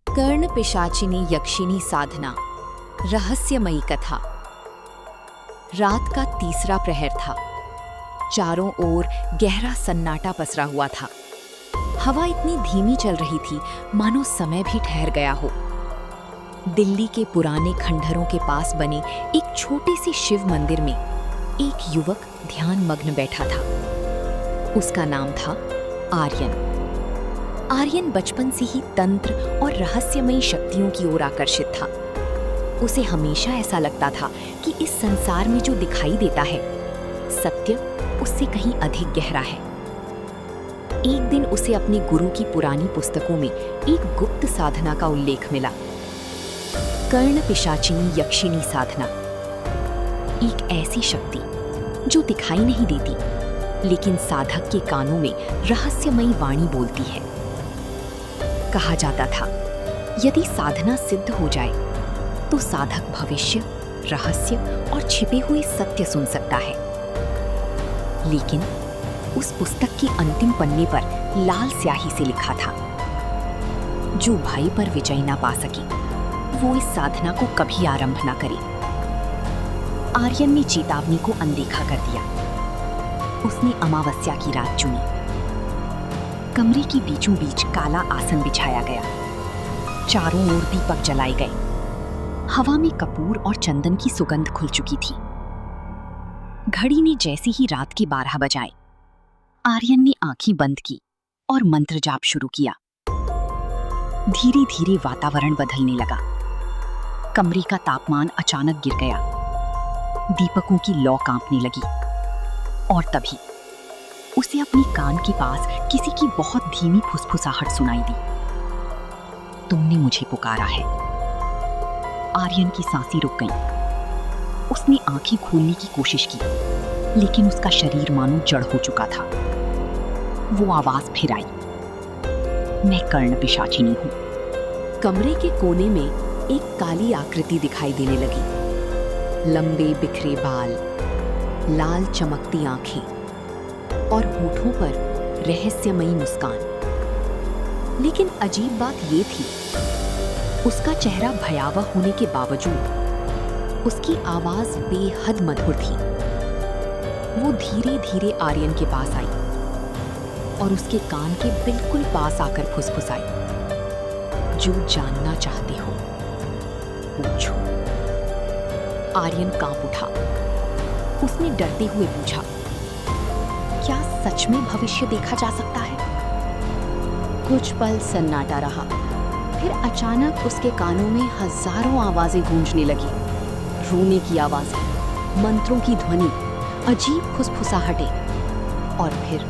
कर्ण पिशाचिनी यक्षिणी साधना, रहस्यमयी कथा। रात का तीसरा प्रहर था। चारों ओर गहरा सन्नाटा पसरा हुआ था। हवा इतनी धीमी चल रही थी मानो समय भी ठहर गया हो। दिल्ली के पुराने खंडहरों के पास बने एक छोटे से शिव मंदिर में एक युवक ध्यान मग्न बैठा था। उसका नाम था आर्यन। आर्यन बचपन से ही तंत्र और रहस्यमयी शक्तियों की ओर आकर्षित था। उसे हमेशा ऐसा लगता था कि इस संसार में जो दिखाई देता है, सत्य उससे कहीं अधिक गहरा है। एक दिन उसे अपने गुरु की पुरानी पुस्तकों में एक गुप्त साधना का उल्लेख मिला। कर्ण पिशाचिनी यक्षिणी साधना, एक ऐसी शक्ति जो दिखाई नहीं देती लेकिन साधक के कानों में रहस्यमयी वाणी बोलती है। कहा जाता था, यदि साधना सिद्ध हो जाए तो साधक भविष्य, रहस्य और छिपे हुए सत्य सुन सकता है। लेकिन उस पुस्तक के अंतिम पन्ने पर लाल स्याही से लिखा था, जो भाई पर विजय ना पा सके वो इस साधना को कभी आरंभ ना करे। आर्यन ने चेतावनी को अनदेखा कर दिया। उसने अमावस्या की रात चुनी। कमरे के बीचों बीच काला आसन बिछाया गया। चारों ओर दीपक जलाए गए। हवा में कपूर और चंदन की सुगंध खुल चुकी थी। घड़ी ने जैसे ही रात के 12 बजाए, आर्यन ने आंखें बंद की और मंत्र जाप शुरू किया। धीरे धीरे वातावरण बदलने लगा। कमरे का तापमान अचानक गिर गया। दीपकों की लौ कांपने लगी और तभी उसे अपने कान के पास किसी की बहुत धीमी फुसफुसाहट सुनाई दी। तुमने मुझे पुकारा है। आर्यन की सांसें रुक गईं। उसने आंखें खोलने की कोशिश की, लेकिन उसका शरीर मानो जड़ हो चुका था। वो आवाज फिर आई, मैं कर्ण पिशाचिनी हूं। कमरे के कोने में एक काली आकृति दिखाई देने लगी। लंबे बिखरे बाल, लाल चमकती आंखें और होठों पर रहस्यमयी मुस्कान। लेकिन अजीब बात ये थी, उसका चेहरा भयावह होने के बावजूद उसकी आवाज बेहद मधुर थी। वो धीरे धीरे आर्यन के पास आई और उसके कान के बिल्कुल पास आकर फुसफुसाई, जो जानना चाहते हो पूछो। आर्यन कांप उठा। उसने डरते हुए पूछा, क्या सच में भविष्य देखा जा सकता है? कुछ पल सन्नाटा रहा। फिर अचानक उसके कानों में हजारों आवाजें गूंजने लगी। रोने की आवाजें, मंत्रों की ध्वनि, अजीब फुसफुसाहटें और फिर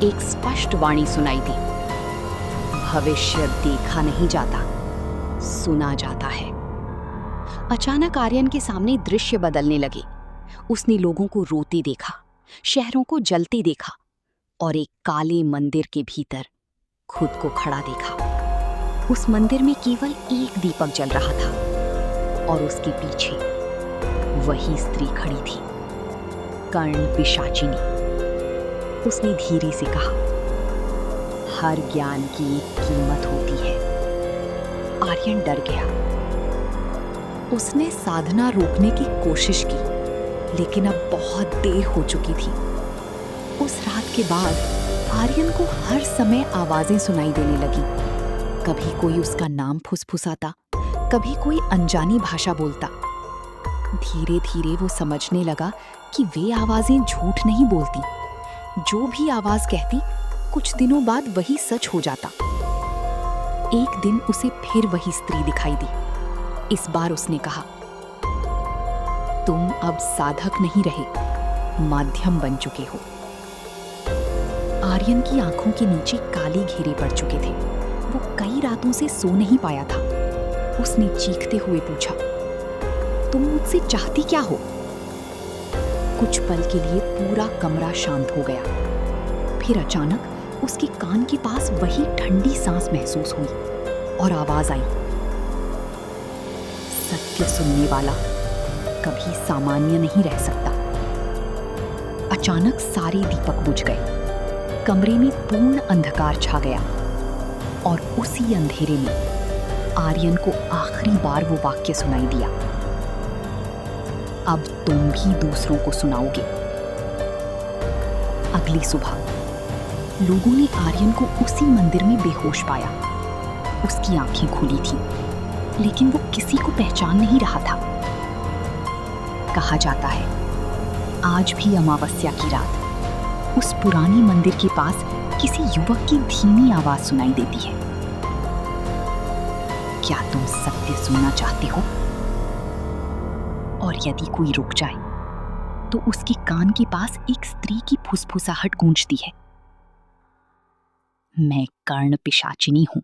एक स्पष्ट वाणी सुनाई दी, भविष्य देखा नहीं जाता, सुना जाता है। अचानक आर्यन के सामने दृश्य बदलने लगे। उसने लोगों को रोते देखा, शहरों को जलते देखा और एक काले मंदिर के भीतर खुद को खड़ा देखा। उस मंदिर में केवल एक दीपक जल रहा था और उसके पीछे वही स्त्री खड़ी थी, कर्ण पिशाचिनी। उसने धीरे से कहा, हर ज्ञान की एक कीमत होती है। आर्यन डर गया। उसने साधना रोकने की कोशिश की, लेकिन अब बहुत देर हो चुकी थी। उस रात के बाद आर्यन को हर समय आवाजें सुनाई देने लगी। कभी कोई उसका नाम फुसफुसाता, कभी कोई अनजानी भाषा बोलता। धीरे धीरे वो समझने लगा कि वे आवाजें झूठ नहीं बोलती। जो भी आवाज कहती, कुछ दिनों बाद वही सच हो जाता। एक दिन उसे फिर वही स्त्री दिखाई दी। इस बार उसने कहा, तुम अब साधक नहीं रहे, माध्यम बन चुके हो। आर्यन की आंखों के नीचे काले घेरे पड़ चुके थे। वो कई रातों से सो नहीं पाया था। उसने चीखते हुए पूछा, तुम मुझसे चाहती क्या हो? कुछ पल के लिए पूरा कमरा शांत हो गया। फिर अचानक उसके कान के पास वही ठंडी सांस महसूस हुई और आवाज आई, सत्य सुनने वाला कभी सामान्य नहीं रह सकता। अचानक सारे दीपक बुझ गए। कमरे में पूर्ण अंधकार छा गया और उसी अंधेरे में आर्यन को आखिरी बार वो वाक्य सुनाई दिया, अब तुम भी दूसरों को सुनाओगे। अगली सुबह लोगों ने आर्यन को उसी मंदिर में बेहोश पाया। उसकी आंखें खुली थी, लेकिन वो किसी को पहचान नहीं रहा था। कहा जाता है आज भी अमावस्या की रात उस पुरानी मंदिर के पास किसी युवक की धीमी आवाज सुनाई देती है। क्या तुम सत्य सुनना चाहते हो? और यदि कोई रुक जाए तो उसके कान के पास एक स्त्री की फुसफुसाहट गूंजती है, मैं कर्ण पिशाचिनी हूं।